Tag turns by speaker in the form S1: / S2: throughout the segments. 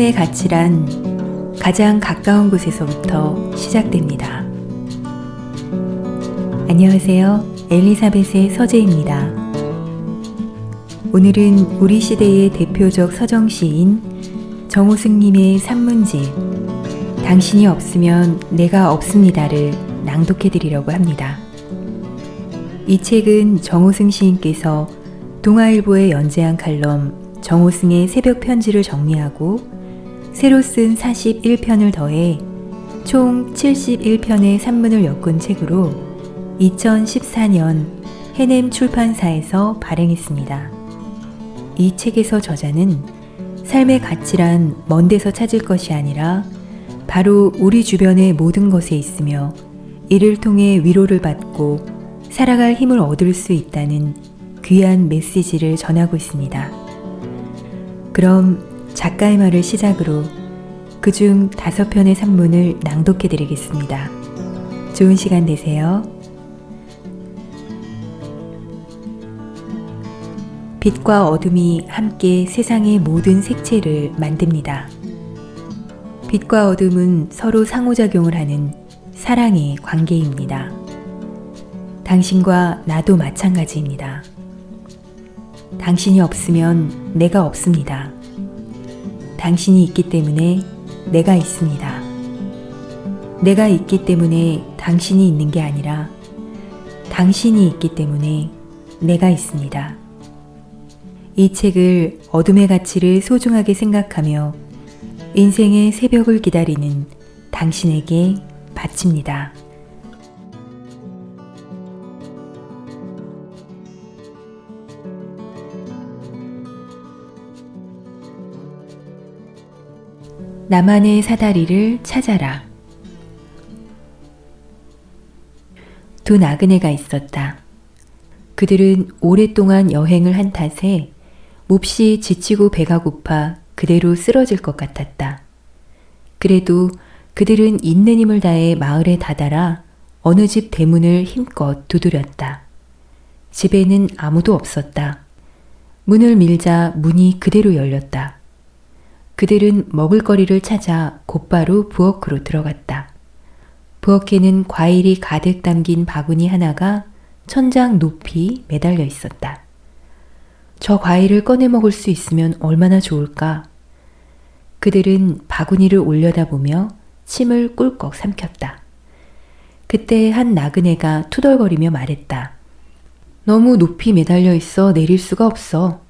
S1: 삶의 가치란 가장 가까운 곳에서부터 시작됩니다. 안녕하세요. 엘리사벳의 서재입니다. 오늘은 우리 시대의 대표적 서정시인 정호승님의 산문집 당신이 없으면 내가 없습니다를 낭독해드리려고 합니다. 이 책은 정호승 시인께서 동아일보에 연재한 칼럼 정호승의 새벽 편지를 정리하고 새로 쓴 41편을 더해 총 71편의 산문을 엮은 책으로 2014년 해냄 출판사에서 발행했습니다. 이 책에서 저자는 삶의 가치란 먼 데서 찾을 것이 아니라 바로 우리 주변의 모든 것에 있으며 이를 통해 위로를 받고 살아갈 힘을 얻을 수 있다는 귀한 메시지를 전하고 있습니다. 그럼 작가의 말을 시작으로 그중 5편의 산문을 낭독해 드리겠습니다. 좋은 시간 되세요. 빛과 어둠이 함께 세상의 모든 색채를 만듭니다. 빛과 어둠은 서로 상호작용을 하는 사랑의 관계입니다. 당신과 나도 마찬가지입니다. 당신이 없으면 내가 없습니다. 당신이 있기 때문에 내가 있습니다. 내가 있기 때문에 당신이 있는 게 아니라 당신이 있기 때문에 내가 있습니다. 이 책을 어둠의 가치를 소중하게 생각하며 인생의 새벽을 기다리는 당신에게 바칩니다. 나만의 사다리를 찾아라. 두 나그네가 있었다. 그들은 오랫동안 여행을 한 탓에 몹시 지치고 배가 고파 그대로 쓰러질 것 같았다. 그래도 그들은 있는 힘을 다해 마을에 다다라 어느 집 대문을 힘껏 두드렸다. 집에는 아무도 없었다. 문을 밀자 문이 그대로 열렸다. 그들은 먹을거리를 찾아 곧바로 부엌으로 들어갔다. 부엌에는 과일이 가득 담긴 바구니 하나가 천장 높이 매달려 있었다. 저 과일을 꺼내 먹을 수 있으면 얼마나 좋을까? 그들은 바구니를 올려다보며 침을 꿀꺽 삼켰다. 그때 한 나그네가 투덜거리며 말했다. 너무 높이 매달려 있어 내릴 수가 없어.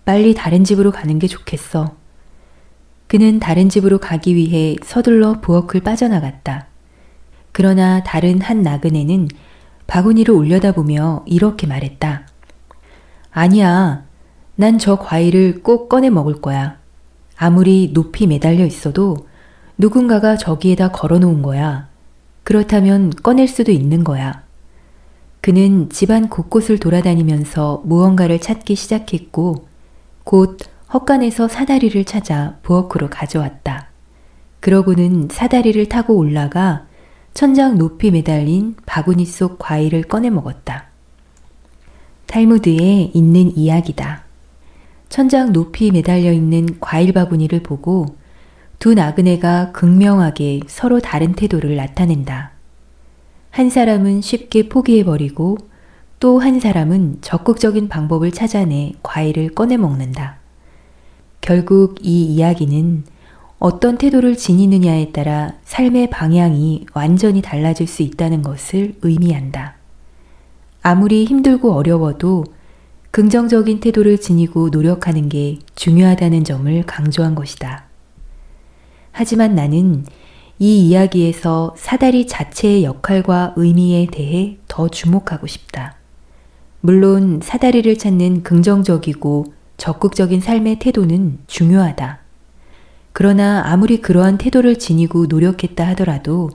S1: 빨리 다른 집으로 가는 게 좋겠어. 그는 다른 집으로 가기 위해 서둘러 부엌을 빠져나갔다. 그러나 다른 한 나그네는 바구니를 올려다보며 이렇게 말했다. 아니야, 난 저 과일을 꼭 꺼내 먹을 거야. 아무리 높이 매달려 있어도 누군가가 저기에다 걸어놓은 거야. 그렇다면 꺼낼 수도 있는 거야. 그는 집안 곳곳을 돌아다니면서 무언가를 찾기 시작했고 곧 헛간에서 사다리를 찾아 부엌으로 가져왔다. 그러고는 사다리를 타고 올라가 천장 높이 매달린 바구니 속 과일을 꺼내 먹었다. 탈무드에 있는 이야기다. 천장 높이 매달려 있는 과일 바구니를 보고 두 나그네가 극명하게 서로 다른 태도를 나타낸다. 한 사람은 쉽게 포기해버리고 또 한 사람은 적극적인 방법을 찾아내 과일을 꺼내 먹는다. 결국 이 이야기는 어떤 태도를 지니느냐에 따라 삶의 방향이 완전히 달라질 수 있다는 것을 의미한다. 아무리 힘들고 어려워도 긍정적인 태도를 지니고 노력하는 게 중요하다는 점을 강조한 것이다. 하지만 나는 이 이야기에서 사다리 자체의 역할과 의미에 대해 더 주목하고 싶다. 물론 사다리를 찾는 긍정적이고 적극적인 삶의 태도는 중요하다. 그러나 아무리 그러한 태도를 지니고 노력했다 하더라도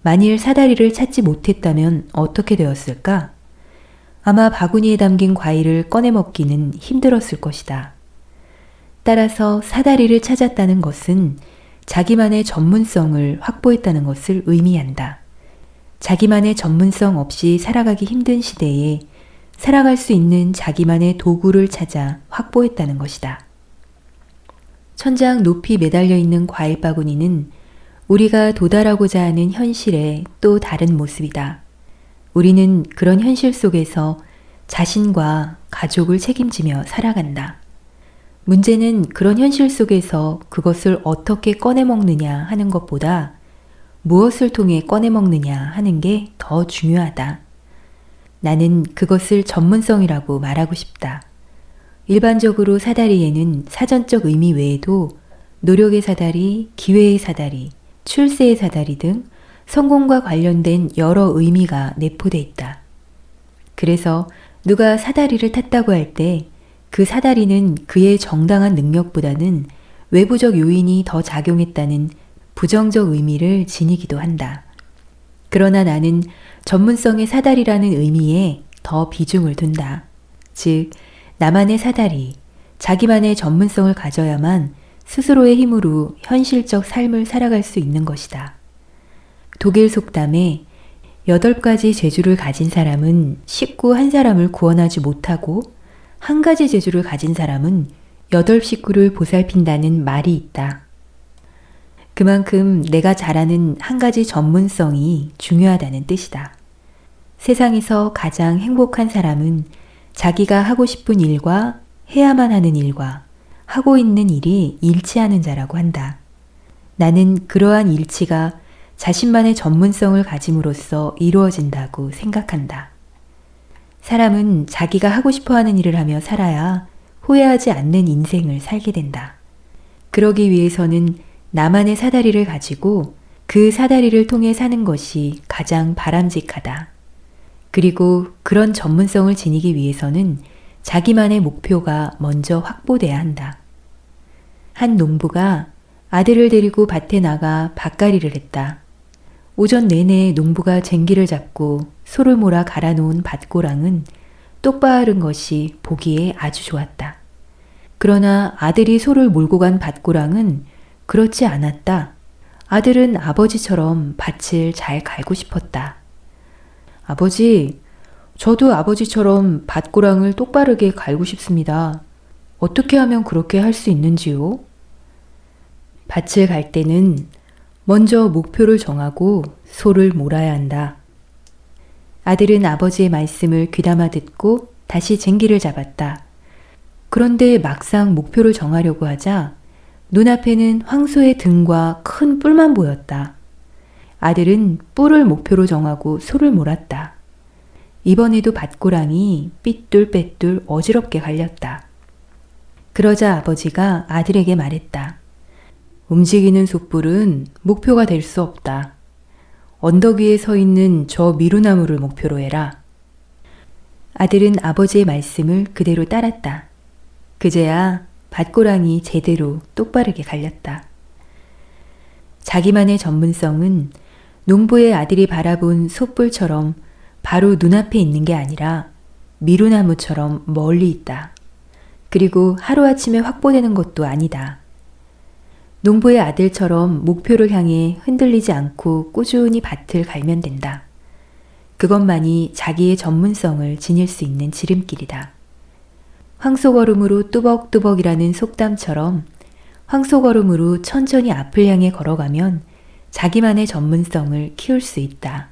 S1: 만일 사다리를 찾지 못했다면 어떻게 되었을까? 아마 바구니에 담긴 과일을 꺼내 먹기는 힘들었을 것이다. 따라서 사다리를 찾았다는 것은 자기만의 전문성을 확보했다는 것을 의미한다. 자기만의 전문성 없이 살아가기 힘든 시대에 살아갈 수 있는 자기만의 도구를 찾아 확보했다는 것이다. 천장 높이 매달려 있는 과일 바구니는 우리가 도달하고자 하는 현실의 또 다른 모습이다. 우리는 그런 현실 속에서 자신과 가족을 책임지며 살아간다. 문제는 그런 현실 속에서 그것을 어떻게 꺼내 먹느냐 하는 것보다 무엇을 통해 꺼내 먹느냐 하는 게 더 중요하다. 나는 그것을 전문성이라고 말하고 싶다. 일반적으로 사다리에는 사전적 의미 외에도 노력의 사다리, 기회의 사다리, 출세의 사다리 등 성공과 관련된 여러 의미가 내포돼 있다. 그래서 누가 사다리를 탔다고 할 때 그 사다리는 그의 정당한 능력보다는 외부적 요인이 더 작용했다는 부정적 의미를 지니기도 한다. 그러나 나는 전문성의 사다리라는 의미에 더 비중을 둔다. 즉, 나만의 사다리, 자기만의 전문성을 가져야만 스스로의 힘으로 현실적 삶을 살아갈 수 있는 것이다. 독일 속담에 8가지 재주를 가진 사람은 식구 한 사람을 구원하지 못하고 한 가지 재주를 가진 사람은 8식구를 보살핀다는 말이 있다. 그만큼 내가 잘하는 한 가지 전문성이 중요하다는 뜻이다. 세상에서 가장 행복한 사람은 자기가 하고 싶은 일과 해야만 하는 일과 하고 있는 일이 일치하는 자라고 한다. 나는 그러한 일치가 자신만의 전문성을 가짐으로써 이루어진다고 생각한다. 사람은 자기가 하고 싶어 하는 일을 하며 살아야 후회하지 않는 인생을 살게 된다. 그러기 위해서는 나만의 사다리를 가지고 그 사다리를 통해 사는 것이 가장 바람직하다. 그리고 그런 전문성을 지니기 위해서는 자기만의 목표가 먼저 확보돼야 한다. 한 농부가 아들을 데리고 밭에 나가 밭갈이를 했다. 오전 내내 농부가 쟁기를 잡고 소를 몰아 갈아놓은 밭고랑은 똑바른 것이 보기에 아주 좋았다. 그러나 아들이 소를 몰고 간 밭고랑은 그렇지 않았다. 아들은 아버지처럼 밭을 잘 갈고 싶었다. 아버지, 저도 아버지처럼 밭고랑을 똑바르게 갈고 싶습니다. 어떻게 하면 그렇게 할 수 있는지요? 밭을 갈 때는 먼저 목표를 정하고 소를 몰아야 한다. 아들은 아버지의 말씀을 귀담아 듣고 다시 쟁기를 잡았다. 그런데 막상 목표를 정하려고 하자 눈앞에는 황소의 등과 큰 뿔만 보였다. 아들은 뿔을 목표로 정하고 소를 몰았다. 이번에도 밭고랑이 삐뚤빼뚤 어지럽게 갈렸다. 그러자 아버지가 아들에게 말했다. 움직이는 솥불은 목표가 될 수 없다. 언덕 위에 서 있는 저 미루나무를 목표로 해라. 아들은 아버지의 말씀을 그대로 따랐다. 그제야 밭고랑이 제대로 똑바르게 갈렸다. 자기만의 전문성은 농부의 아들이 바라본 솥불처럼 바로 눈앞에 있는 게 아니라 미루나무처럼 멀리 있다. 그리고 하루아침에 확보되는 것도 아니다. 농부의 아들처럼 목표를 향해 흔들리지 않고 꾸준히 밭을 갈면 된다. 그것만이 자기의 전문성을 지닐 수 있는 지름길이다. 황소걸음으로 뚜벅뚜벅이라는 속담처럼 황소걸음으로 천천히 앞을 향해 걸어가면 자기만의 전문성을 키울 수 있다.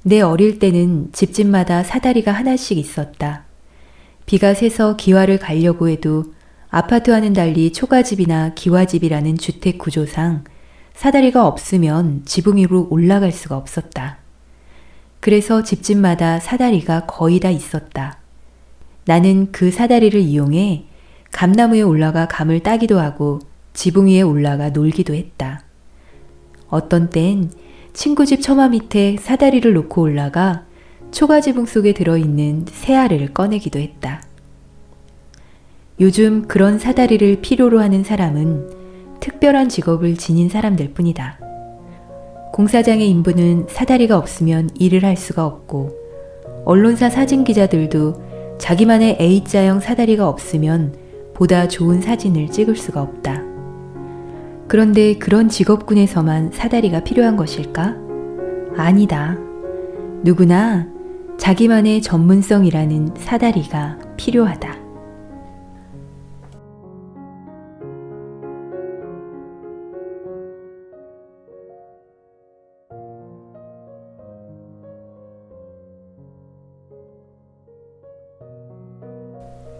S1: 내 어릴 때는 집집마다 사다리가 하나씩 있었다. 비가 새서 기와를 가려고 해도 아파트와는 달리 초가집이나 기와집이라는 주택 구조상 사다리가 없으면 지붕 위로 올라갈 수가 없었다. 그래서 집집마다 사다리가 거의 다 있었다. 나는 그 사다리를 이용해 감나무에 올라가 감을 따기도 하고 지붕 위에 올라가 놀기도 했다. 어떤 땐 친구 집 처마 밑에 사다리를 놓고 올라가 초가지붕 속에 들어있는 새알을 꺼내기도 했다. 요즘 그런 사다리를 필요로 하는 사람은 특별한 직업을 지닌 사람들 뿐이다. 공사장의 인부는 사다리가 없으면 일을 할 수가 없고, 언론사 사진기자들도 자기만의 A자형 사다리가 없으면 보다 좋은 사진을 찍을 수가 없다. 그런데 그런 직업군에서만 사다리가 필요한 것일까? 아니다. 누구나 자기만의 전문성이라는 사다리가 필요하다.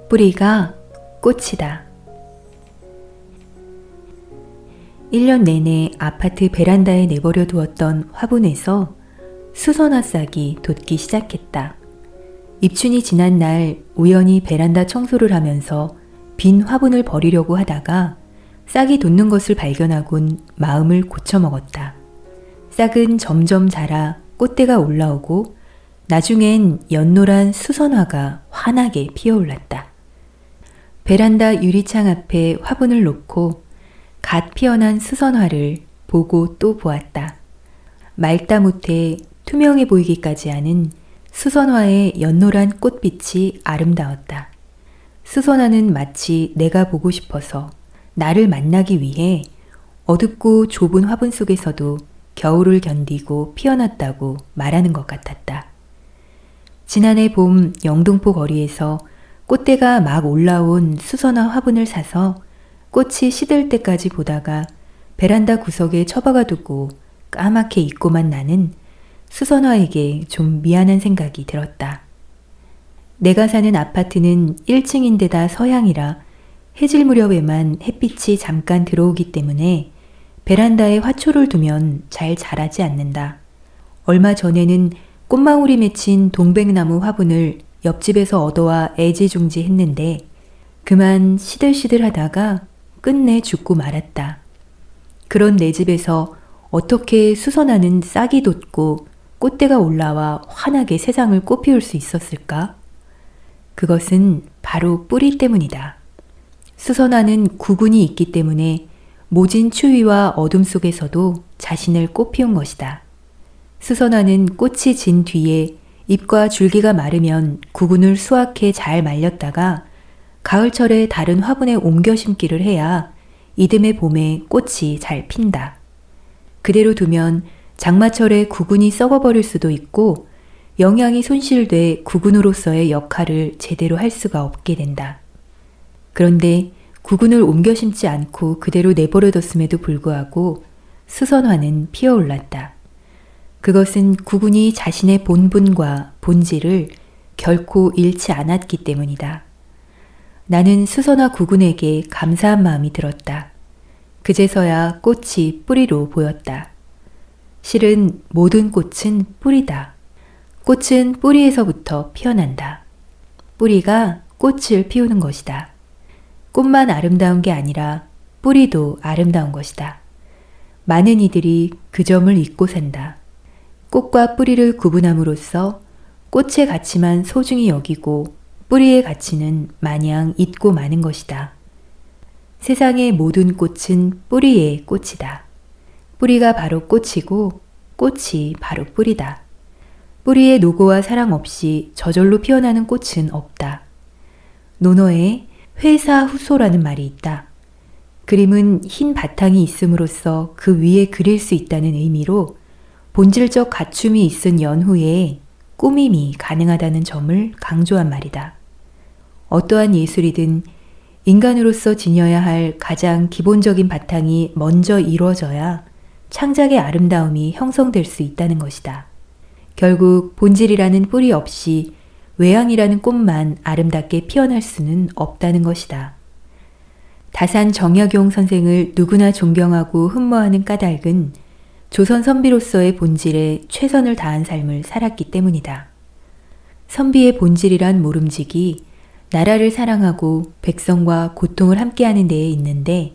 S1: 뿌리가 꽃이다. 1년 내내 아파트 베란다에 내버려 두었던 화분에서 수선화 싹이 돋기 시작했다. 입춘이 지난 날 우연히 베란다 청소를 하면서 빈 화분을 버리려고 하다가 싹이 돋는 것을 발견하곤 마음을 고쳐먹었다. 싹은 점점 자라 꽃대가 올라오고 나중엔 연노란 수선화가 환하게 피어올랐다. 베란다 유리창 앞에 화분을 놓고 갓 피어난 수선화를 보고 또 보았다. 맑다 못해 투명해 보이기까지 하는 수선화의 연노란 꽃빛이 아름다웠다. 수선화는 마치 내가 보고 싶어서 나를 만나기 위해 어둡고 좁은 화분 속에서도 겨울을 견디고 피어났다고 말하는 것 같았다. 지난해 봄 영등포 거리에서 꽃대가 막 올라온 수선화 화분을 사서 꽃이 시들 때까지 보다가 베란다 구석에 처박아 두고 까맣게 잊고만 나는 수선화에게 좀 미안한 생각이 들었다. 내가 사는 아파트는 1층인데다 서향이라 해질 무렵에만 햇빛이 잠깐 들어오기 때문에 베란다에 화초를 두면 잘 자라지 않는다. 얼마 전에는 꽃망울이 맺힌 동백나무 화분을 옆집에서 얻어와 애지중지했는데 그만 시들시들하다가 끝내 죽고 말았다. 그런 내 집에서 어떻게 수선화는 싹이 돋고 꽃대가 올라와 환하게 세상을 꽃피울 수 있었을까? 그것은 바로 뿌리 때문이다. 수선화는 구근이 있기 때문에 모진 추위와 어둠 속에서도 자신을 꽃피운 것이다. 수선화는 꽃이 진 뒤에 잎과 줄기가 마르면 구근을 수확해 잘 말렸다가 가을철에 다른 화분에 옮겨 심기를 해야 이듬해 봄에 꽃이 잘 핀다. 그대로 두면 장마철에 구근이 썩어버릴 수도 있고 영양이 손실돼 구근으로서의 역할을 제대로 할 수가 없게 된다. 그런데 구근을 옮겨 심지 않고 그대로 내버려뒀음에도 불구하고 수선화는 피어올랐다. 그것은 구근이 자신의 본분과 본질을 결코 잃지 않았기 때문이다. 나는 수선화 구근에게 감사한 마음이 들었다. 그제서야 꽃이 뿌리로 보였다. 실은 모든 꽃은 뿌리다. 꽃은 뿌리에서부터 피어난다. 뿌리가 꽃을 피우는 것이다. 꽃만 아름다운 게 아니라 뿌리도 아름다운 것이다. 많은 이들이 그 점을 잊고 산다. 꽃과 뿌리를 구분함으로써 꽃의 가치만 소중히 여기고 뿌리의 가치는 마냥 잊고 마는 것이다. 세상의 모든 꽃은 뿌리의 꽃이다. 뿌리가 바로 꽃이고 꽃이 바로 뿌리다. 뿌리의 노고와 사랑 없이 저절로 피어나는 꽃은 없다. 논어에 회사후소라는 말이 있다. 그림은 흰 바탕이 있음으로써 그 위에 그릴 수 있다는 의미로 본질적 갖춤이 있은 연후에 꾸밈이 가능하다는 점을 강조한 말이다. 어떠한 예술이든 인간으로서 지녀야 할 가장 기본적인 바탕이 먼저 이루어져야 창작의 아름다움이 형성될 수 있다는 것이다. 결국 본질이라는 뿌리 없이 외양이라는 꽃만 아름답게 피어날 수는 없다는 것이다. 다산 정약용 선생을 누구나 존경하고 흠모하는 까닭은 조선 선비로서의 본질에 최선을 다한 삶을 살았기 때문이다. 선비의 본질이란 모름지기 나라를 사랑하고 백성과 고통을 함께하는 데에 있는데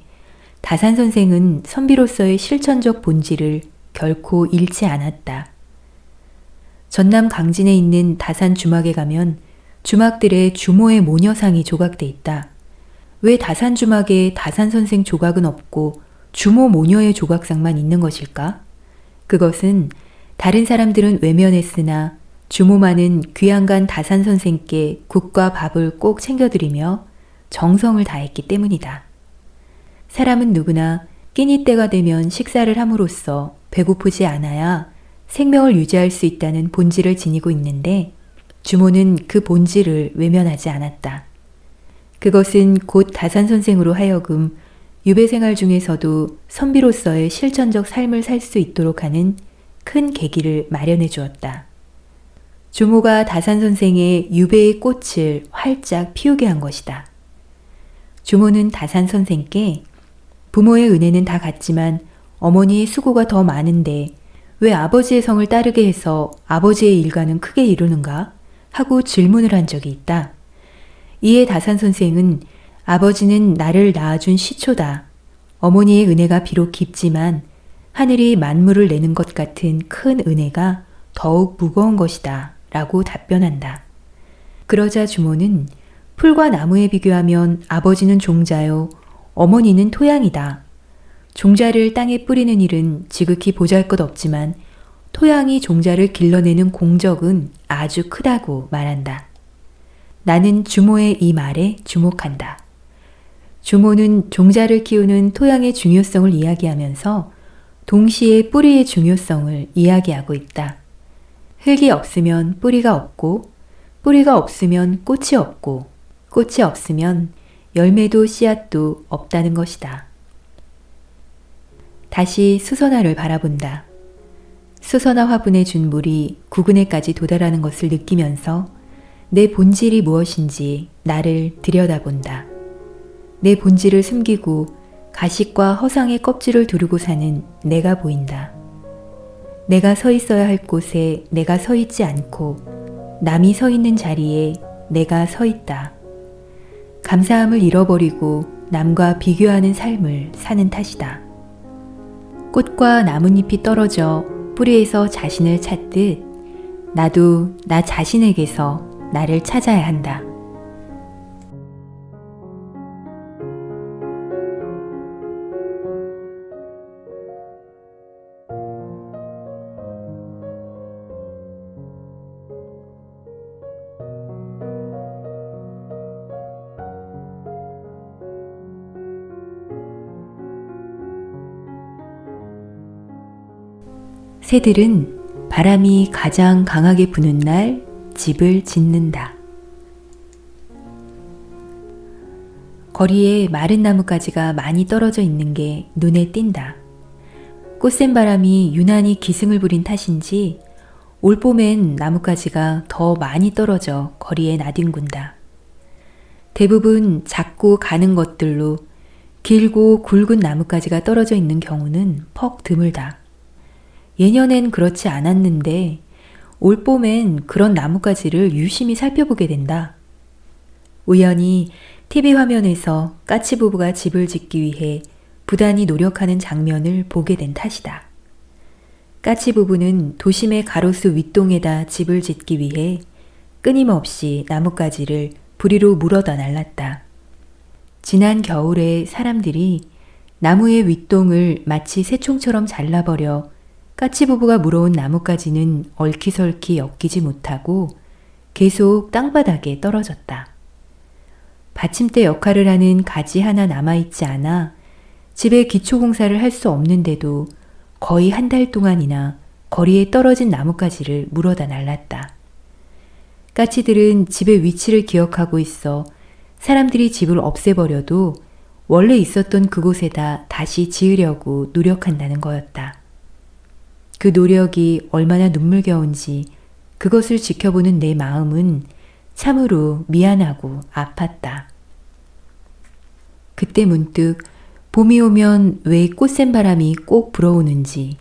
S1: 다산 선생은 선비로서의 실천적 본질을 결코 잃지 않았다. 전남 강진에 있는 다산 주막에 가면 주막들의 주모의 모녀상이 조각돼 있다. 왜 다산 주막에 다산 선생 조각은 없고 주모 모녀의 조각상만 있는 것일까? 그것은 다른 사람들은 외면했으나 주모만은 귀양간 다산 선생께 국과 밥을 꼭 챙겨드리며 정성을 다했기 때문이다. 사람은 누구나 끼니 때가 되면 식사를 함으로써 배고프지 않아야 생명을 유지할 수 있다는 본질을 지니고 있는데 주모는 그 본질을 외면하지 않았다. 그것은 곧 다산 선생으로 하여금 유배 생활 중에서도 선비로서의 실천적 삶을 살 수 있도록 하는 큰 계기를 마련해 주었다. 주모가 다산 선생의 유배의 꽃을 활짝 피우게 한 것이다. 주모는 다산 선생께 부모의 은혜는 다 같지만 어머니의 수고가 더 많은데 왜 아버지의 성을 따르게 해서 아버지의 일가는 크게 이루는가? 하고 질문을 한 적이 있다. 이에 다산 선생은 아버지는 나를 낳아준 시초다. 어머니의 은혜가 비록 깊지만 하늘이 만물을 내는 것 같은 큰 은혜가 더욱 무거운 것이다. 라고 답변한다. 그러자 주모는 풀과 나무에 비교하면 아버지는 종자요, 어머니는 토양이다. 종자를 땅에 뿌리는 일은 지극히 보잘것없지만 토양이 종자를 길러내는 공적은 아주 크다고 말한다. 나는 주모의 이 말에 주목한다. 주모는 종자를 키우는 토양의 중요성을 이야기하면서 동시에 뿌리의 중요성을 이야기하고 있다. 흙이 없으면 뿌리가 없고, 뿌리가 없으면 꽃이 없고, 꽃이 없으면 열매도 씨앗도 없다는 것이다. 다시 수선화를 바라본다. 수선화 화분에 준 물이 구근에까지 도달하는 것을 느끼면서 내 본질이 무엇인지 나를 들여다본다. 내 본질을 숨기고 가식과 허상의 껍질을 두르고 사는 내가 보인다. 내가 서 있어야 할 곳에 내가 서 있지 않고 남이 서 있는 자리에 내가 서 있다. 감사함을 잃어버리고 남과 비교하는 삶을 사는 탓이다. 꽃과 나뭇잎이 떨어져 뿌리에서 자신을 찾듯 나도 나 자신에게서 나를 찾아야 한다. 새들은 바람이 가장 강하게 부는 날 집을 짓는다. 거리에 마른 나뭇가지가 많이 떨어져 있는 게 눈에 띈다. 꽃샘 바람이 유난히 기승을 부린 탓인지 올봄엔 나뭇가지가 더 많이 떨어져 거리에 나뒹군다. 대부분 작고 가는 것들로 길고 굵은 나뭇가지가 떨어져 있는 경우는 퍽 드물다. 예년엔 그렇지 않았는데 올봄엔 그런 나뭇가지를 유심히 살펴보게 된다. 우연히 TV 화면에서 까치 부부가 집을 짓기 위해 부단히 노력하는 장면을 보게 된 탓이다. 까치 부부는 도심의 가로수 윗동에다 집을 짓기 위해 끊임없이 나뭇가지를 부리로 물어다 날랐다. 지난 겨울에 사람들이 나무의 윗동을 마치 새총처럼 잘라버려 까치 부부가 물어온 나뭇가지는 얼키설키 엮이지 못하고 계속 땅바닥에 떨어졌다. 받침대 역할을 하는 가지 하나 남아있지 않아 집에 기초공사를 할 수 없는데도 거의 한 달 동안이나 거리에 떨어진 나뭇가지를 물어다 날랐다. 까치들은 집의 위치를 기억하고 있어 사람들이 집을 없애버려도 원래 있었던 그곳에다 다시 지으려고 노력한다는 거였다. 그 노력이 얼마나 눈물겨운지 그것을 지켜보는 내 마음은 참으로 미안하고 아팠다. 그때 문득 봄이 오면 왜 꽃샘 바람이 꼭 불어오는지,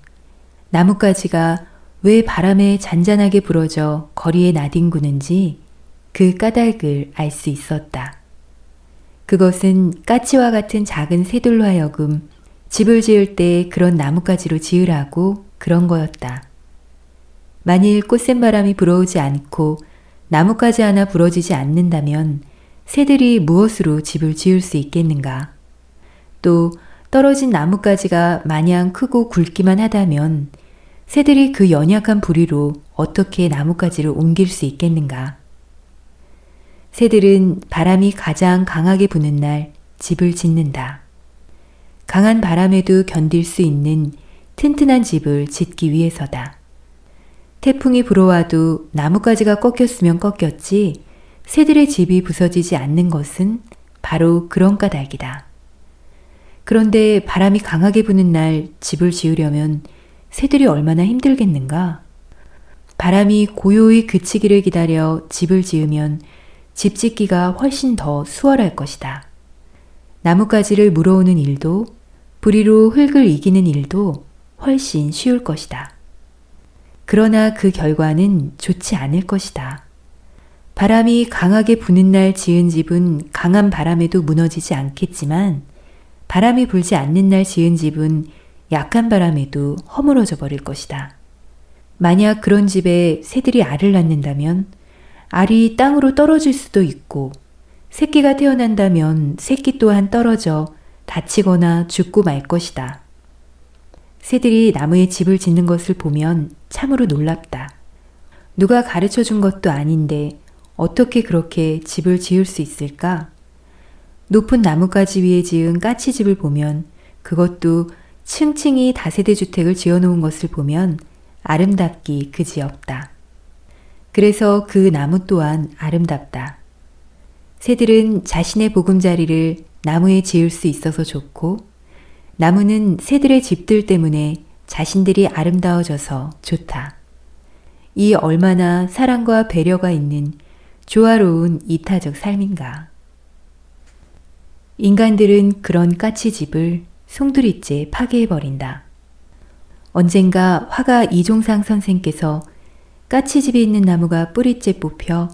S1: 나뭇가지가 왜 바람에 잔잔하게 부러져 거리에 나뒹구는지 그 까닭을 알 수 있었다. 그것은 까치와 같은 작은 새들로 하여금 집을 지을 때 그런 나뭇가지로 지으라고 그런 거였다. 만일 꽃샘 바람이 불어오지 않고 나뭇가지 하나 부러지지 않는다면 새들이 무엇으로 집을 지을 수 있겠는가? 또 떨어진 나뭇가지가 마냥 크고 굵기만 하다면 새들이 그 연약한 부리로 어떻게 나뭇가지를 옮길 수 있겠는가? 새들은 바람이 가장 강하게 부는 날 집을 짓는다. 강한 바람에도 견딜 수 있는 튼튼한 집을 짓기 위해서다. 태풍이 불어와도 나뭇가지가 꺾였으면 꺾였지 새들의 집이 부서지지 않는 것은 바로 그런 까닭이다. 그런데 바람이 강하게 부는 날 집을 지으려면 새들이 얼마나 힘들겠는가? 바람이 고요히 그치기를 기다려 집을 지으면 집 짓기가 훨씬 더 수월할 것이다. 나뭇가지를 물어오는 일도 부리로 흙을 이기는 일도 훨씬 쉬울 것이다. 그러나 그 결과는 좋지 않을 것이다. 바람이 강하게 부는 날 지은 집은 강한 바람에도 무너지지 않겠지만 바람이 불지 않는 날 지은 집은 약한 바람에도 허물어져 버릴 것이다. 만약 그런 집에 새들이 알을 낳는다면 알이 땅으로 떨어질 수도 있고 새끼가 태어난다면 새끼 또한 떨어져 다치거나 죽고 말 것이다. 새들이 나무에 집을 짓는 것을 보면 참으로 놀랍다. 누가 가르쳐 준 것도 아닌데 어떻게 그렇게 집을 지을 수 있을까? 높은 나뭇가지 위에 지은 까치집을 보면 그것도 층층이 다세대 주택을 지어놓은 것을 보면 아름답기 그지없다. 그래서 그 나무 또한 아름답다. 새들은 자신의 보금자리를 나무에 지을 수 있어서 좋고 나무는 새들의 집들 때문에 자신들이 아름다워져서 좋다. 이 얼마나 사랑과 배려가 있는 조화로운 이타적 삶인가. 인간들은 그런 까치집을 송두리째 파괴해버린다. 언젠가 화가 이종상 선생께서 까치집에 있는 나무가 뿌리째 뽑혀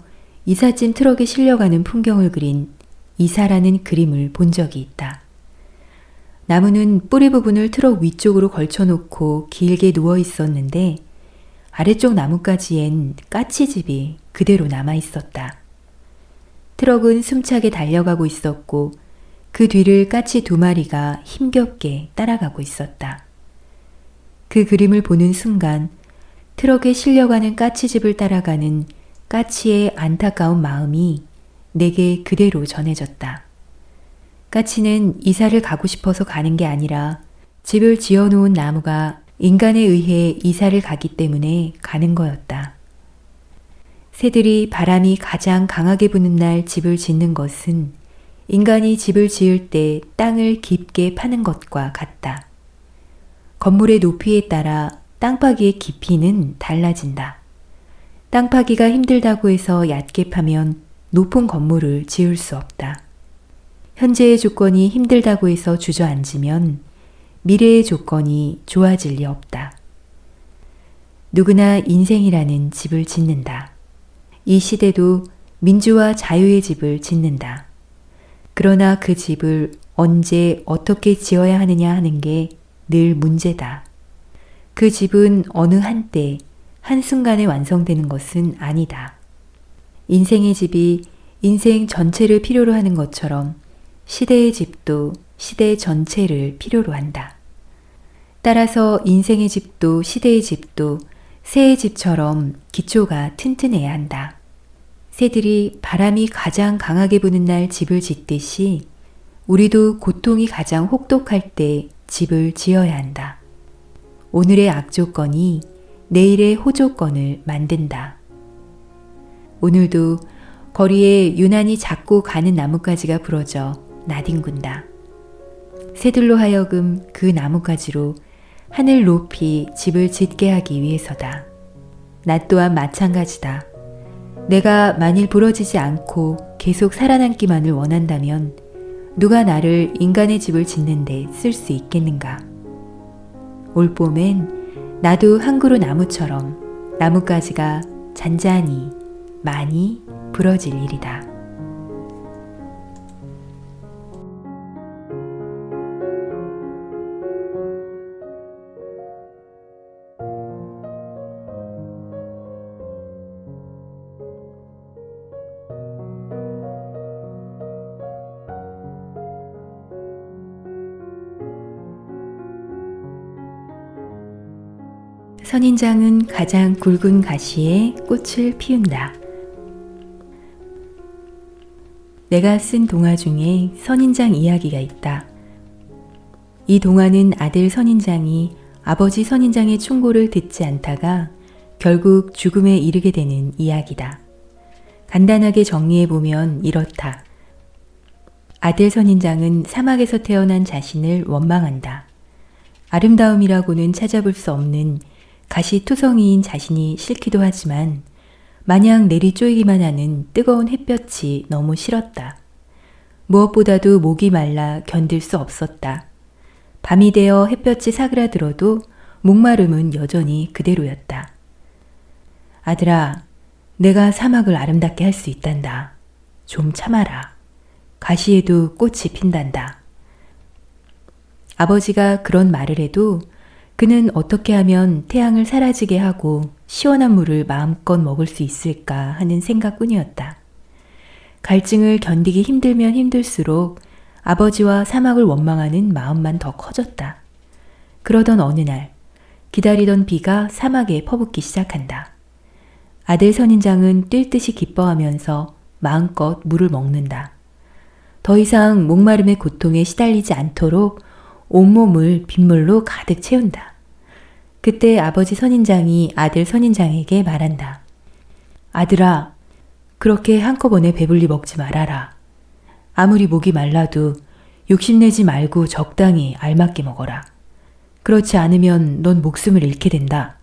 S1: 이삿짐 트럭에 실려가는 풍경을 그린 이사라는 그림을 본 적이 있다. 나무는 뿌리 부분을 트럭 위쪽으로 걸쳐놓고 길게 누워 있었는데 아래쪽 나뭇가지엔 까치집이 그대로 남아 있었다. 트럭은 숨차게 달려가고 있었고 그 뒤를 까치 2마리가 힘겹게 따라가고 있었다. 그 그림을 보는 순간 트럭에 실려가는 까치집을 따라가는 까치의 안타까운 마음이 내게 그대로 전해졌다. 까치는 이사를 가고 싶어서 가는 게 아니라 집을 지어놓은 나무가 인간에 의해 이사를 가기 때문에 가는 거였다. 새들이 바람이 가장 강하게 부는 날 집을 짓는 것은 인간이 집을 지을 때 땅을 깊게 파는 것과 같다. 건물의 높이에 따라 땅파기의 깊이는 달라진다. 땅파기가 힘들다고 해서 얕게 파면 높은 건물을 지을 수 없다. 현재의 조건이 힘들다고 해서 주저앉으면 미래의 조건이 좋아질 리 없다. 누구나 인생이라는 집을 짓는다. 이 시대도 민주와 자유의 집을 짓는다. 그러나 그 집을 언제 어떻게 지어야 하느냐 하는 게 늘 문제다. 그 집은 어느 한때, 한순간에 완성되는 것은 아니다. 인생의 집이 인생 전체를 필요로 하는 것처럼 시대의 집도 시대 전체를 필요로 한다. 따라서 인생의 집도 시대의 집도 새의 집처럼 기초가 튼튼해야 한다. 새들이 바람이 가장 강하게 부는 날 집을 짓듯이 우리도 고통이 가장 혹독할 때 집을 지어야 한다. 오늘의 악조건이 내일의 호조건을 만든다. 오늘도 거리에 유난히 작고 가는 나뭇가지가 부러져 나뒹군다. 새들로 하여금 그 나뭇가지로 하늘 높이 집을 짓게 하기 위해서다. 나 또한 마찬가지다. 내가 만일 부러지지 않고 계속 살아남기만을 원한다면 누가 나를 인간의 집을 짓는데 쓸 수 있겠는가? 올 봄엔 나도 한 그루 나무처럼 나뭇가지가 잔잔히 많이 부러질 일이다. 선인장은 가장 굵은 가시에 꽃을 피운다. 내가 쓴 동화 중에 선인장 이야기가 있다. 이 동화는 아들 선인장이 아버지 선인장의 충고를 듣지 않다가 결국 죽음에 이르게 되는 이야기다. 간단하게 정리해보면 이렇다. 아들 선인장은 사막에서 태어난 자신을 원망한다. 아름다움이라고는 찾아볼 수 없는 가시투성이인 자신이 싫기도 하지만 마냥 내리 쪼이기만 하는 뜨거운 햇볕이 너무 싫었다. 무엇보다도 목이 말라 견딜 수 없었다. 밤이 되어 햇볕이 사그라들어도 목마름은 여전히 그대로였다. 아들아, 내가 사막을 아름답게 할 수 있단다. 좀 참아라. 가시에도 꽃이 핀단다. 아버지가 그런 말을 해도 그는 어떻게 하면 태양을 사라지게 하고 시원한 물을 마음껏 먹을 수 있을까 하는 생각뿐이었다. 갈증을 견디기 힘들면 힘들수록 아버지와 사막을 원망하는 마음만 더 커졌다. 그러던 어느 날 기다리던 비가 사막에 퍼붓기 시작한다. 아들 선인장은 뛸 듯이 기뻐하면서 마음껏 물을 먹는다. 더 이상 목마름의 고통에 시달리지 않도록 온몸을 빗물로 가득 채운다. 그때 아버지 선인장이 아들 선인장에게 말한다. 아들아, 그렇게 한꺼번에 배불리 먹지 말아라. 아무리 목이 말라도 욕심내지 말고 적당히 알맞게 먹어라. 그렇지 않으면 넌 목숨을 잃게 된다.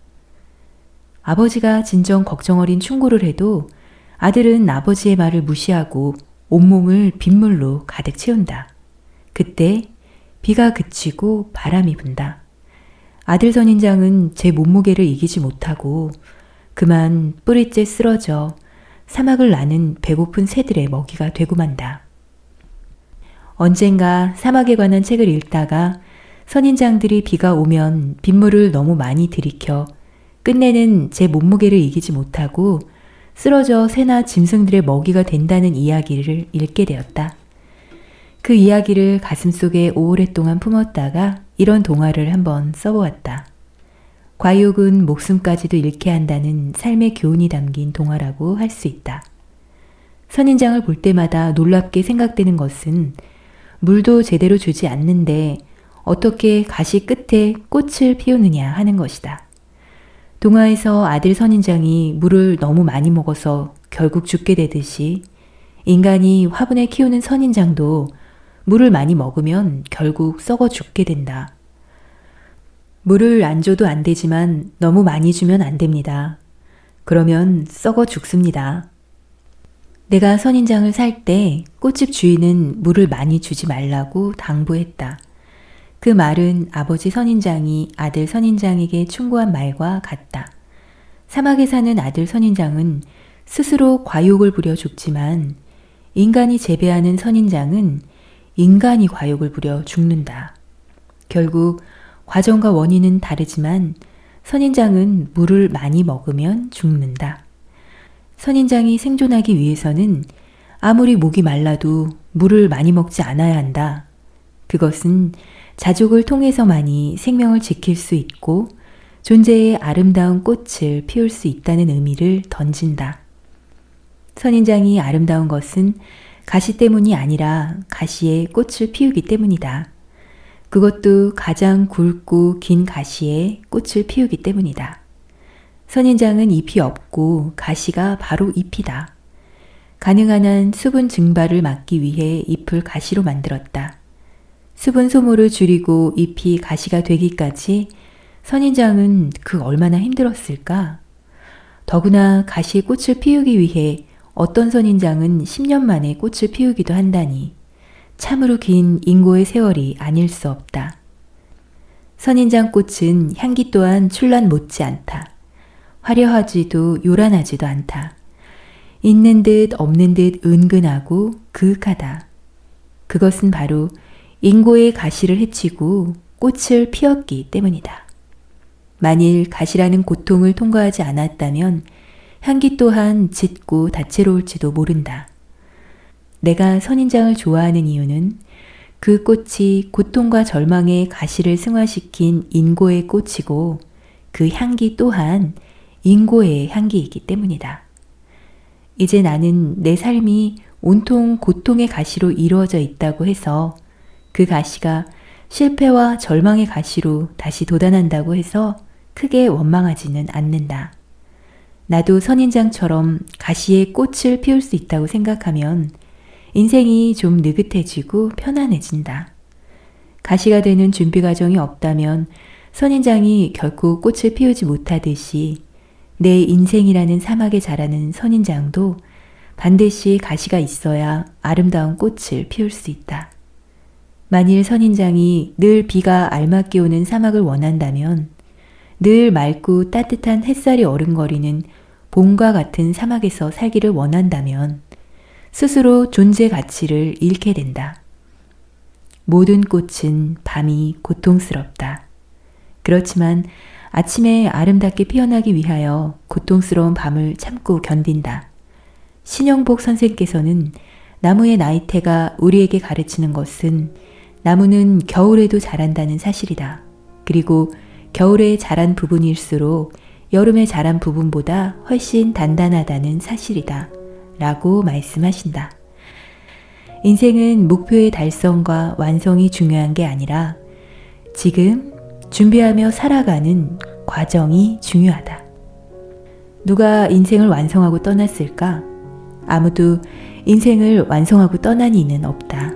S1: 아버지가 진정 걱정 어린 충고를 해도 아들은 아버지의 말을 무시하고 온몸을 빗물로 가득 채운다. 그때 비가 그치고 바람이 분다. 아들 선인장은 제 몸무게를 이기지 못하고 그만 뿌리째 쓰러져 사막을 나는 배고픈 새들의 먹이가 되고 만다. 언젠가 사막에 관한 책을 읽다가 선인장들이 비가 오면 빗물을 너무 많이 들이켜 끝내는 제 몸무게를 이기지 못하고 쓰러져 새나 짐승들의 먹이가 된다는 이야기를 읽게 되었다. 그 이야기를 가슴속에 오랫동안 품었다가 이런 동화를 한번 써보았다. 과욕은 목숨까지도 잃게 한다는 삶의 교훈이 담긴 동화라고 할 수 있다. 선인장을 볼 때마다 놀랍게 생각되는 것은 물도 제대로 주지 않는데 어떻게 가시 끝에 꽃을 피우느냐 하는 것이다. 동화에서 아들 선인장이 물을 너무 많이 먹어서 결국 죽게 되듯이 인간이 화분에 키우는 선인장도 물을 많이 먹으면 결국 썩어 죽게 된다. 물을 안 줘도 안 되지만 너무 많이 주면 안 됩니다. 그러면 썩어 죽습니다. 내가 선인장을 살 때 꽃집 주인은 물을 많이 주지 말라고 당부했다. 그 말은 아버지 선인장이 아들 선인장에게 충고한 말과 같다. 사막에 사는 아들 선인장은 스스로 과욕을 부려 죽지만 인간이 재배하는 선인장은 인간이 과욕을 부려 죽는다. 결국 과정과 원인은 다르지만 선인장은 물을 많이 먹으면 죽는다. 선인장이 생존하기 위해서는 아무리 목이 말라도 물을 많이 먹지 않아야 한다. 그것은 자족을 통해서만이 생명을 지킬 수 있고 존재의 아름다운 꽃을 피울 수 있다는 의미를 던진다. 선인장이 아름다운 것은 가시 때문이 아니라 가시에 꽃을 피우기 때문이다. 그것도 가장 굵고 긴 가시에 꽃을 피우기 때문이다. 선인장은 잎이 없고 가시가 바로 잎이다. 가능한 한 수분 증발을 막기 위해 잎을 가시로 만들었다. 수분 소모를 줄이고 잎이 가시가 되기까지 선인장은 그 얼마나 힘들었을까? 더구나 가시에 꽃을 피우기 위해 어떤 선인장은 10년 만에 꽃을 피우기도 한다니 참으로 긴 인고의 세월이 아닐 수 없다. 선인장 꽃은 향기 또한 출란 못지 않다. 화려하지도 요란하지도 않다. 있는 듯 없는 듯 은근하고 그윽하다. 그것은 바로 인고의 가시를 해치고 꽃을 피웠기 때문이다. 만일 가시라는 고통을 통과하지 않았다면 향기 또한 짙고 다채로울지도 모른다. 내가 선인장을 좋아하는 이유는 그 꽃이 고통과 절망의 가시를 승화시킨 인고의 꽃이고 그 향기 또한 인고의 향기이기 때문이다. 이제 나는 내 삶이 온통 고통의 가시로 이루어져 있다고 해서 그 가시가 실패와 절망의 가시로 다시 돋아난다고 해서 크게 원망하지는 않는다. 나도 선인장처럼 가시에 꽃을 피울 수 있다고 생각하면 인생이 좀 느긋해지고 편안해진다. 가시가 되는 준비 과정이 없다면 선인장이 결코 꽃을 피우지 못하듯이 내 인생이라는 사막에 자라는 선인장도 반드시 가시가 있어야 아름다운 꽃을 피울 수 있다. 만일 선인장이 늘 비가 알맞게 오는 사막을 원한다면, 늘 맑고 따뜻한 햇살이 어른거리는 봄과 같은 사막에서 살기를 원한다면 스스로 존재 가치를 잃게 된다. 모든 꽃은 밤이 고통스럽다. 그렇지만 아침에 아름답게 피어나기 위하여 고통스러운 밤을 참고 견딘다. 신영복 선생께서는 나무의 나이테가 우리에게 가르치는 것은 나무는 겨울에도 자란다는 사실이다. 그리고 겨울에 자란 부분일수록 여름에 자란 부분보다 훨씬 단단하다는 사실이다. 라고 말씀하신다. 인생은 목표의 달성과 완성이 중요한 게 아니라 지금 준비하며 살아가는 과정이 중요하다. 누가 인생을 완성하고 떠났을까? 아무도 인생을 완성하고 떠난 이는 없다.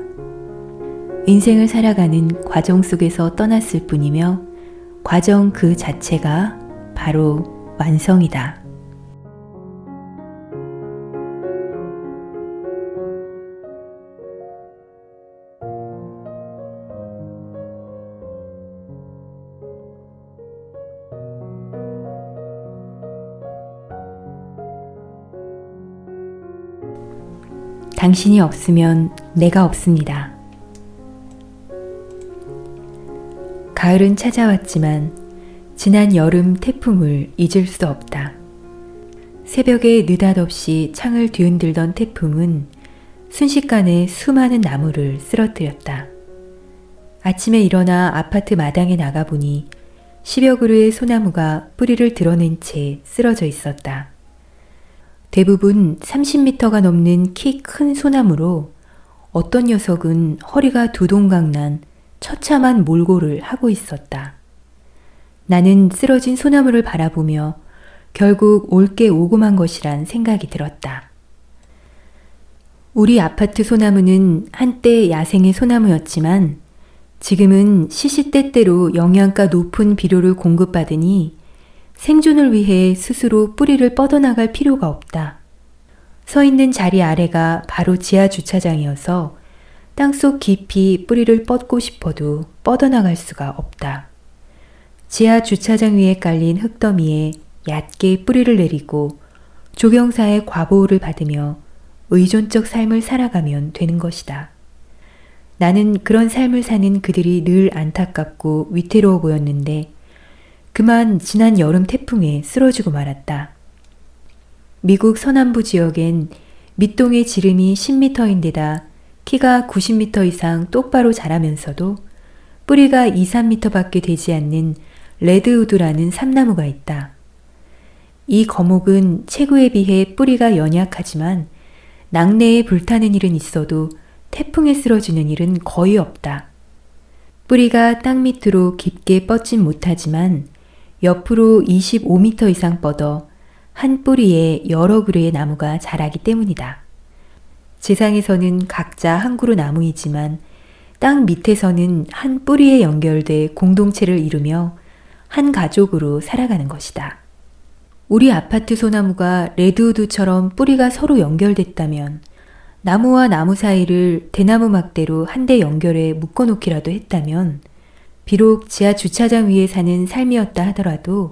S1: 인생을 살아가는 과정 속에서 떠났을 뿐이며 과정 그 자체가 바로 완성이다. 당신이 없으면 내가 없습니다. 가을은 찾아왔지만 지난 여름 태풍을 잊을 수 없다. 새벽에 느닷없이 창을 뒤흔들던 태풍은 순식간에 수많은 나무를 쓰러뜨렸다. 아침에 일어나 아파트 마당에 나가보니 10여 그루의 소나무가 뿌리를 드러낸 채 쓰러져 있었다. 대부분 30m가 넘는 키 큰 소나무로 어떤 녀석은 허리가 두 동강 난 처참한 몰골을 하고 있었다. 나는 쓰러진 소나무를 바라보며 결국 올게 오고만 것이란 생각이 들었다. 우리 아파트 소나무는 한때 야생의 소나무였지만 지금은 시시때때로 영양가 높은 비료를 공급받으니 생존을 위해 스스로 뿌리를 뻗어나갈 필요가 없다. 서 있는 자리 아래가 바로 지하 주차장이어서 땅속 깊이 뿌리를 뻗고 싶어도 뻗어나갈 수가 없다. 지하 주차장 위에 깔린 흙더미에 얕게 뿌리를 내리고 조경사의 과보호를 받으며 의존적 삶을 살아가면 되는 것이다. 나는 그런 삶을 사는 그들이 늘 안타깝고 위태로워 보였는데 그만 지난 여름 태풍에 쓰러지고 말았다. 미국 서남부 지역엔 밑동의 지름이 10m인데다 키가 90m 이상 똑바로 자라면서도 뿌리가 2, 3m밖에 되지 않는 레드우드라는 삼나무가 있다. 이 거목은 체구에 비해 뿌리가 연약하지만 낙내에 불타는 일은 있어도 태풍에 쓰러지는 일은 거의 없다. 뿌리가 땅 밑으로 깊게 뻗진 못하지만 옆으로 25m 이상 뻗어 한 뿌리에 여러 그루의 나무가 자라기 때문이다. 지상에서는 각자 한 그루 나무이지만 땅 밑에서는 한 뿌리에 연결돼 공동체를 이루며 한 가족으로 살아가는 것이다. 우리 아파트 소나무가 레드우드처럼 뿌리가 서로 연결됐다면 나무와 나무 사이를 대나무 막대로 한데 연결해 묶어놓기라도 했다면 비록 지하 주차장 위에 사는 삶이었다 하더라도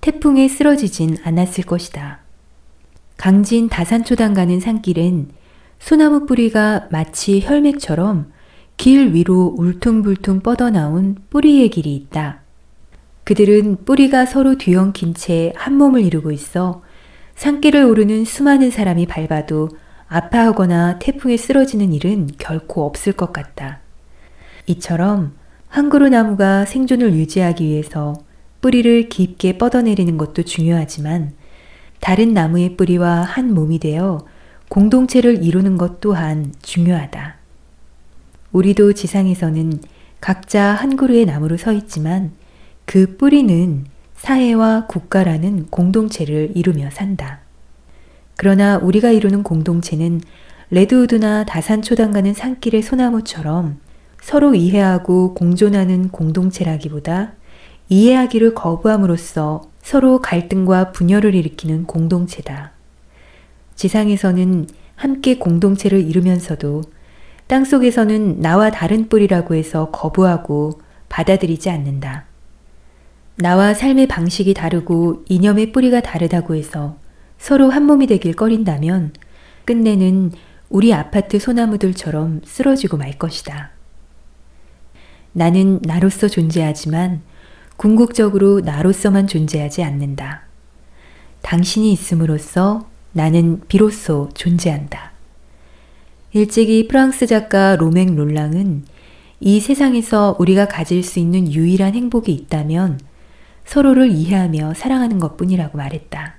S1: 태풍에 쓰러지진 않았을 것이다. 강진 다산초당 가는 산길엔 소나무 뿌리가 마치 혈맥처럼 길 위로 울퉁불퉁 뻗어나온 뿌리의 길이 있다. 그들은 뿌리가 서로 뒤엉킨 채 한 몸을 이루고 있어 산길을 오르는 수많은 사람이 밟아도 아파하거나 태풍에 쓰러지는 일은 결코 없을 것 같다. 이처럼 한 그루 나무가 생존을 유지하기 위해서 뿌리를 깊게 뻗어내리는 것도 중요하지만 다른 나무의 뿌리와 한 몸이 되어 공동체를 이루는 것 또한 중요하다. 우리도 지상에서는 각자 한 그루의 나무로 서 있지만 그 뿌리는 사회와 국가라는 공동체를 이루며 산다. 그러나 우리가 이루는 공동체는 레드우드나 다산초당 가는 산길의 소나무처럼 서로 이해하고 공존하는 공동체라기보다 이해하기를 거부함으로써 서로 갈등과 분열을 일으키는 공동체다. 지상에서는 함께 공동체를 이루면서도 땅속에서는 나와 다른 뿌리라고 해서 거부하고 받아들이지 않는다. 나와 삶의 방식이 다르고 이념의 뿌리가 다르다고 해서 서로 한 몸이 되길 꺼린다면 끝내는 우리 아파트 소나무들처럼 쓰러지고 말 것이다. 나는 나로서 존재하지만 궁극적으로 나로서만 존재하지 않는다. 당신이 있음으로써 나는 비로소 존재한다. 일찍이 프랑스 작가 로맹 롤랑은 이 세상에서 우리가 가질 수 있는 유일한 행복이 있다면 서로를 이해하며 사랑하는 것뿐이라고 말했다.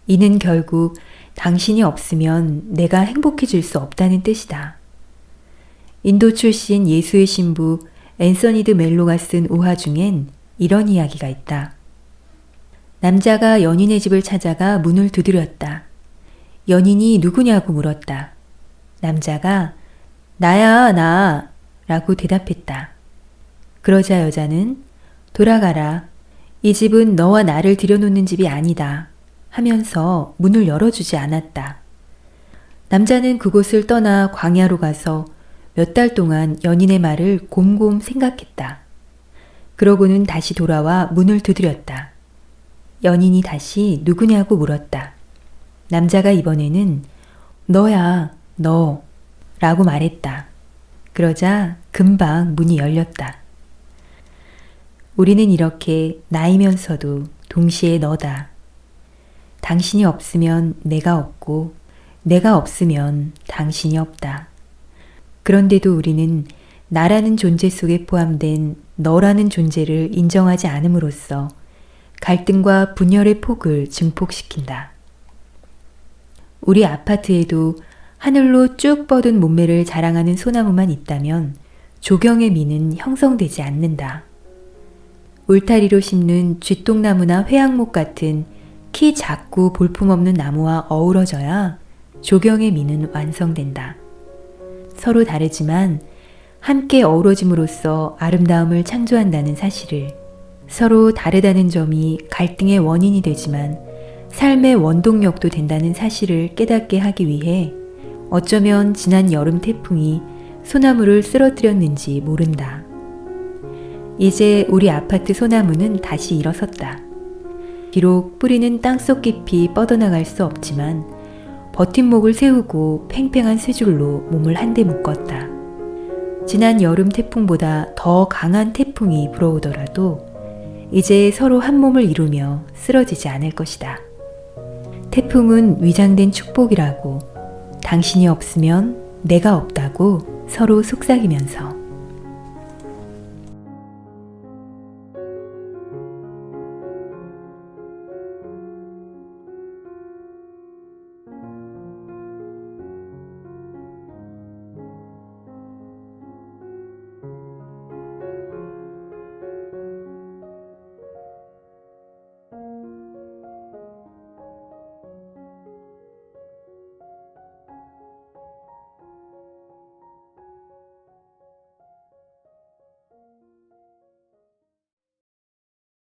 S1: 이는 결국 당신이 없으면 내가 행복해질 수 없다는 뜻이다. 인도 출신 예수의 신부 앤서니 드 멜로가 쓴 우화 중엔 이런 이야기가 있다. 남자가 연인의 집을 찾아가 문을 두드렸다. 연인이 누구냐고 물었다. 남자가 나야 나 라고 대답했다. 그러자 여자는 돌아가라. 이 집은 너와 나를 들여놓는 집이 아니다 하면서 문을 열어주지 않았다. 남자는 그곳을 떠나 광야로 가서 몇 달 동안 연인의 말을 곰곰 생각했다. 그러고는 다시 돌아와 문을 두드렸다. 연인이 다시 누구냐고 물었다. 남자가 이번에는 너야, 너 라고 말했다. 그러자 금방 문이 열렸다. 우리는 이렇게 나이면서도 동시에 너다. 당신이 없으면 내가 없고 내가 없으면 당신이 없다. 그런데도 우리는 나라는 존재 속에 포함된 너라는 존재를 인정하지 않음으로써 갈등과 분열의 폭을 증폭시킨다. 우리 아파트에도 하늘로 쭉 뻗은 몸매를 자랑하는 소나무만 있다면 조경의 미는 형성되지 않는다. 울타리로 심는 쥐똥나무나 회양목 같은 키 작고 볼품없는 나무와 어우러져야 조경의 미는 완성된다. 서로 다르지만 함께 어우러짐으로써 아름다움을 창조한다는 사실을, 서로 다르다는 점이 갈등의 원인이 되지만 삶의 원동력도 된다는 사실을 깨닫게 하기 위해 어쩌면 지난 여름 태풍이 소나무를 쓰러뜨렸는지 모른다. 이제 우리 아파트 소나무는 다시 일어섰다. 비록 뿌리는 땅속 깊이 뻗어나갈 수 없지만 버팀목을 세우고 팽팽한 쇠줄로 몸을 한데 묶었다. 지난 여름 태풍보다 더 강한 태풍이 불어오더라도 이제 서로 한 몸을 이루며 쓰러지지 않을 것이다. 태풍은 위장된 축복이라고, 당신이 없으면 내가 없다고 서로 속삭이면서